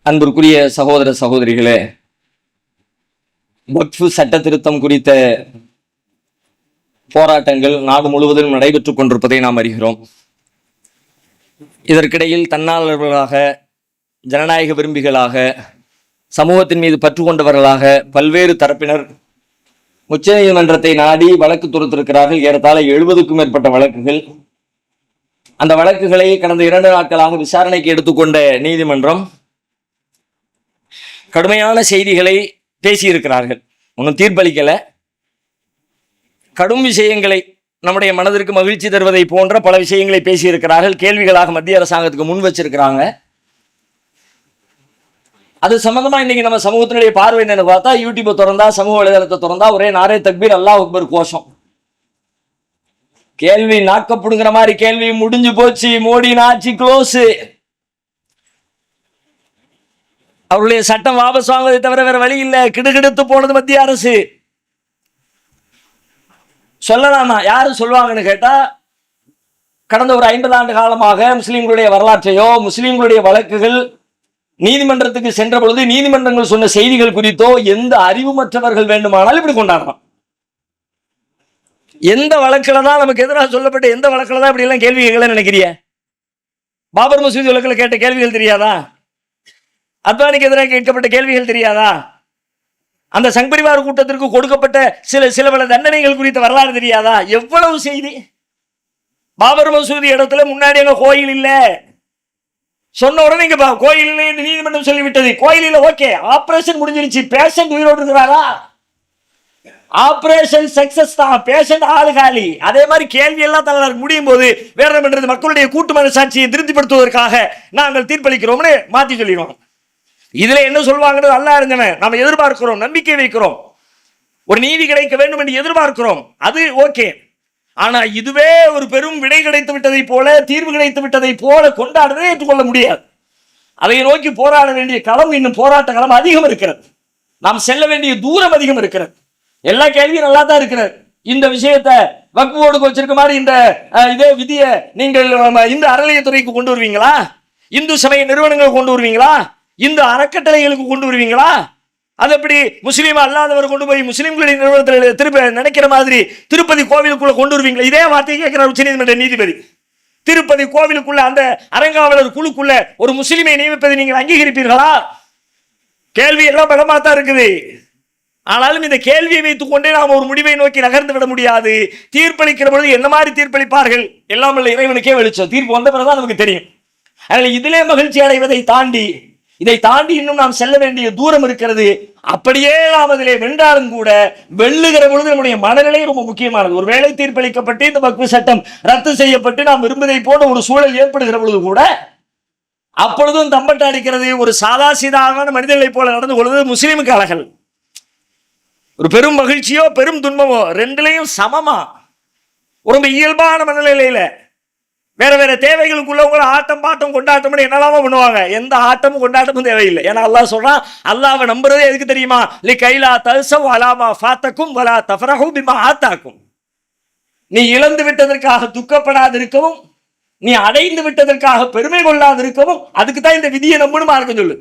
அன்பிற்குரிய சகோதர சகோதரிகளே, வக்ஃபு சட்ட திருத்தம் குறித்த போராட்டங்கள் நாடு முழுவதும் நடைபெற்றுக் கொண்டிருப்பதை நாம் அறிகிறோம். இதற்கிடையில் தன்னாளர்களாக, ஜனநாயக விரும்பிகளாக, சமூகத்தின் மீது பற்று கொண்டவர்களாக பல்வேறு தரப்பினர் உச்ச நீதிமன்றத்தை நாடி வழக்கு தொடுத்திருக்கிறார்கள். ஏறத்தாழ 70க்கும் மேற்பட்ட வழக்குகள். அந்த வழக்குகளை கடந்த 2 நாட்களாக விசாரணைக்கு எடுத்துக்கொண்ட நீதிமன்றம் கடுமையான செய்திகளை பேசியிருக்கிறார்கள். ஒன்றும் தீர்ப்பளிக்கல. கடும் விஷயங்களை, நம்முடைய மனதிற்கு மகிழ்ச்சி தருவதை போன்ற பல விஷயங்களை பேசியிருக்கிறார்கள். கேள்விகளாக மத்திய அரசாங்கத்துக்கு முன் வச்சிருக்கிறாங்க. அது சம்பந்தமா இன்னைக்கு நம்ம சமூகத்தினுடைய பார்வை என்னன்னு பார்த்தா, யூடியூப்பை திறந்தா, சமூக வலைதளத்தை திறந்தா ஒரே நாரே தக்பீர், அல்லாஹ் அக்பர் கோஷம். கேள்வி நாக்கப்படுங்கிற மாதிரி கேள்வி, முடிஞ்சு போச்சு, மோடி ஆட்சி க்ளோஸ், அவருடைய சட்டம் வாபஸ் வாங்குவதை தவிர வேற வழி இல்லை, கிடுகிடுத்து போனது மத்திய அரசு. சொல்லலாமா? யாரு சொல்லுவாங்கன்னு கேட்டா, கடந்த ஒரு 50 ஆண்டு காலமாக முஸ்லிம்களுடைய வரலாற்றையோ, முஸ்லிம்களுடைய வழக்குகள் நீதிமன்றத்துக்கு சென்ற பொழுது நீதிமன்றங்கள் சொன்ன செய்திகள் குறித்தோ எந்த அறிவுமற்றவர்கள் வேண்டுமானால் இப்படி கொண்டாடலாம். எந்த வழக்குல தான் நமக்கு எதிராக சொல்லப்பட்ட எந்த வழக்குல தான் இப்படி எல்லாம் கேள்விகள் நினைக்கிறிய? பாபர் மசூதி வழக்குல கேட்ட கேள்விகள் தெரியாதா? அத்வானிக்கு எதிராக கேட்கப்பட்ட கேள்விகள் தெரியாதா? அந்த சங்பரிவார் கூட்டத்திற்கு கொடுக்கப்பட்ட சில பல தண்டனைகள் குறித்த வரலாறு தெரியாதா? எவ்வளவு செய்தி. பாபர் மசூதி இடத்துல முன்னாடி அங்க கோயில் இல்ல சொன்ன உடனே இங்க கோயில் இல்லை என்று நீதிமன்றம் சொல்லிவிட்டது. கோயில் இல்ல, ஓகே, ஆபரேஷன் முடிஞ்சிருச்சு, பேஷண்ட் உயிரோடு இருக்கிறாரா? ஆபரேஷன் சக்சஸ் தான், பேஷண்ட் ஆளு காலி. அதே மாதிரி கேள்வி எல்லாம் தங்களுக்கு முடியும் போது வேற என்ன பண்றது? மக்களுடைய கூட்டு மனசாட்சியை திருப்திப்படுத்துவதற்காக நாங்கள் தீர்ப்பளிக்கிறோம்னு மாத்தி சொல்லிடுவோம். இதுல என்ன சொல்வாங்கிறது அல்லாஹ் அறிந்தவன். நாம எதிர்பார்க்கிறோம், நம்பிக்கை வைக்கிறோம், ஒரு நீதி கிடைக்க வேண்டும் என்று எதிர்பார்க்கிறோம், அது ஓகே. ஆனா இதுவே ஒரு பெரும் விடை கிடைத்து விட்டதை போல, தீர்வு கிடைத்து விட்டதை போல கொண்டாடுறதே ஏற்றுக்கொள்ள முடியாது. அதை நோக்கி போராட வேண்டிய களம், இன்னும் போராட்ட களம் அதிகம் இருக்கிறது. நாம் செல்ல வேண்டிய தூரம் அதிகம் இருக்கிறது. எல்லா கேள்வியும் நல்லா தான் இருக்கிறது. இந்த விஷயத்தை வக்ஃபோர்டுக்கு வச்சிருக்க மாதிரி இந்த இதே விதியை நீங்கள் இந்த அறநிலையத்துறைக்கு கொண்டு வருவீங்களா? இந்து சமய நிறுவனங்கள் கொண்டு வருவீங்களா? இந்த அறக்கட்டளைகளுக்கு கொண்டு வருவீங்களா? அது எப்படி முஸ்லீம் அல்லாதவர் கொண்டு போய் முஸ்லீம்களுடைய நிறுவனத்தில் திருப்பி நினைக்கிற மாதிரி திருப்பதி கோவிலுக்குள்ள கொண்டு வருவீங்களா? இதே வார்த்தையை கேட்கிறார் உச்சநீதிமன்ற நீதிபதி. திருப்பதி கோவிலுக்குள்ள அந்த அறங்காவலர் குழுக்குள்ள ஒரு முஸ்லீமை நியமிப்பதை நீங்கள் அங்கீகரிப்பீர்களா? கேள்வி எல்லாம் பலமா தான் இருக்குது. ஆனாலும் இந்த கேள்வியை வைத்துக் கொண்டே நாம் ஒரு முடிவை நோக்கி நகர்ந்து விட முடியாது. தீர்ப்பளிக்கிற பொழுது என்ன மாதிரி தீர்ப்பளிப்பார்கள்? எல்லாம் உள்ள இறைவனுக்கே வெளிச்சம். தீர்ப்பு வந்த பிறகுதான் நமக்கு தெரியும். அதனால இதிலே மகிழ்ச்சி அடைவதை தாண்டி, இதை தாண்டி இன்னும் நாம் செல்ல வேண்டிய தூரம் இருக்கிறது. அப்படியே நாம் அதிலே வென்றாலும் கூட, வெல்லுகிற பொழுது நம்முடைய மனநிலை ரொம்ப முக்கியமானது. ஒரு வேளை தீர்ப்பளிக்கப்பட்டு இந்த வக்ஃபு சட்டம் ரத்து செய்யப்பட்டு நாம் விரும்புவதை போன்ற ஒரு சூழல் ஏற்படுகிற பொழுது கூட, அப்பொழுதும் தம்பட்ட அடிக்கிறது, ஒரு சாதா சீதாவான மனிதர்களை போல நடந்து கொள்வது முஸ்லீமுக்கு அழகல். ஒரு பெரும் மகிழ்ச்சியோ பெரும் துன்பமோ ரெண்டுலையும் சமமா, ரொம்ப இயல்பான மனநிலையில, வேற வேற தேவைகளுக்குள்ளவங்க ஆட்டம் பாட்டம் கொண்டாட்டம் என்னெல்லாமோ பண்ணுவாங்க. எந்த ஆட்டமும் கொண்டாட்டமும் தேவையில்லை. ஏன்னா அல்லாஹ் சொல்றான், அல்லாஹ்வை நம்புறதே எதுக்கு தெரியுமா? லி கைலா தல்சவ் அலாமா ஃபாத்தக்கும் வலா தஃபரஹு பிமா ஆத்தாக்கும். நீ இழந்து விட்டதற்காக துக்கப்படாதிருக்கவும், நீ அடைந்து விட்டதற்காக பெருமை கொள்ளாதிருக்கவும், அதுக்கு தான் இந்த விதியை நம்பணும் மார்க்கம் சொல்லு.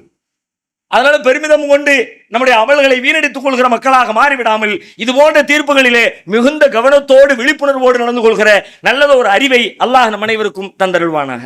அதனால பெருமிதம் கொண்டு நம்முடைய அமல்களை வீணடித்துக் கொள்கிற மக்களாக மாறிவிடாமல், இது போன்ற தீர்ப்புகளிலே மிகுந்த கவனத்தோடு விழிப்புணர்வோடு நடந்து கொள்கிற நல்லத ஒரு அறிவை அல்லாஹ் நம் அனைவருக்கும் தந்தருள்வானாக.